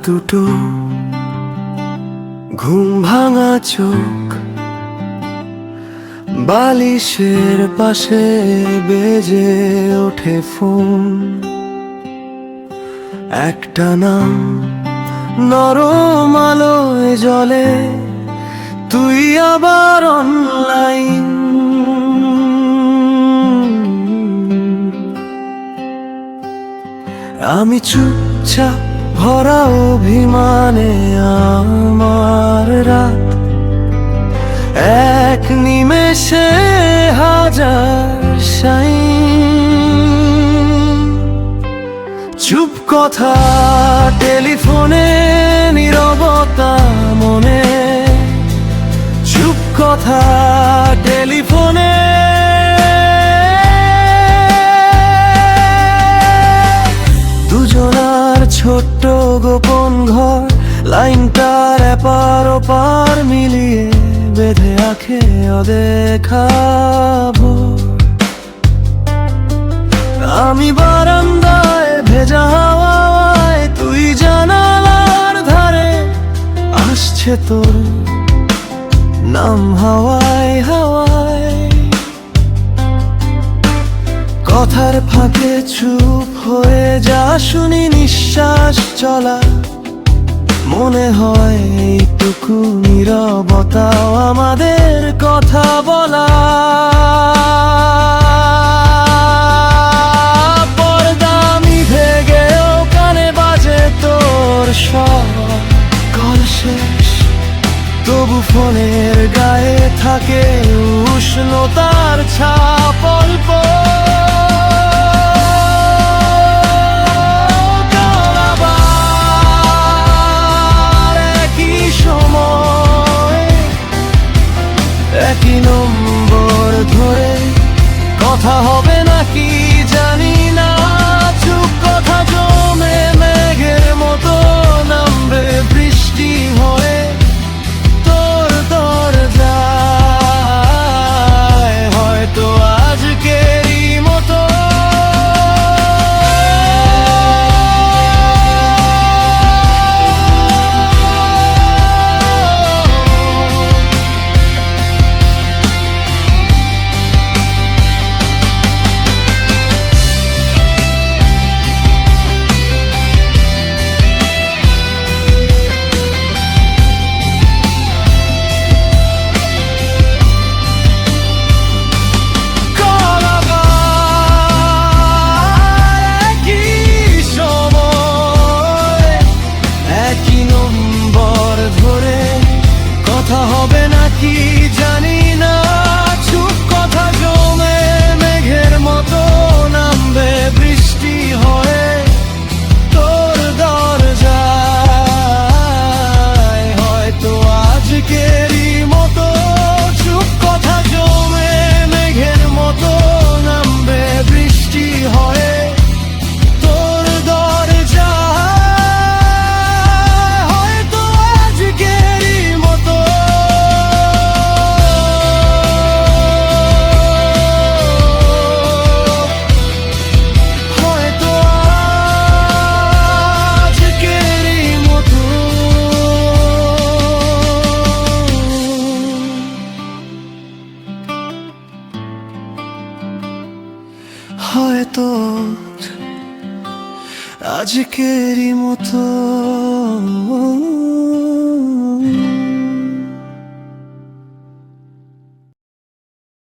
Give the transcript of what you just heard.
দুটো ঘুম ভাঙা চোখ বালিশের পাশে বেজে ওঠে ফোন। একটা নাম নরম আলোয় জ্বলে, তুই আবার অনলাইন। আমি চুপচাপ ভরা অভিমানে আমার রাত এক নিমেষে হাজার শাইন। চুপ কথা টেলিফোনে, নীরবতা মনে। চুপ কথা টেলিফোনে, দুজনার ছোট্ট গোপন ঘর, লাইনটার এপার ওপার মিলিয়ে বেঁধে রাখে অদেখা ভোর। আমি বারান্দায় ভেজা হাওয়ায়, তুই জানালার ধারে। আসছে তোর নাম হাওয়ায় হাওয়ায়। কথার ফাঁকে চুপ হয়ে যা শুনি নিঃশ্বাস চলা। মনে হয় এইটুকু নীরবতাও আমাদের কথা বলা। পর্দা মিভে গেও কানে বাজে তোর সব কল শেষ। তবু ফোনের গায়ে থাকে উষ্ণতার ছাপ অল্প। একই নম্বর ধরে কথা হবে নাকি জানি না। চুপ কথা জমে মেঘের মতো নামবে বৃষ্টি হয়ে তোর দরজায়। হয়তো আজকেরই মতো কথা হবে নাকি জানি না। চুপ কথা জমে মেঘের মতো নামবে বৃষ্টি হয়ে তোর দরজায়। হয়তো আজকেরই মতো চুপ কথা জমে মেঘের মতো নামবে বৃষ্টি হয়ে তোর দরজায়। হয়তো আজকেরই মতো হয়তো আজকেরই মতো।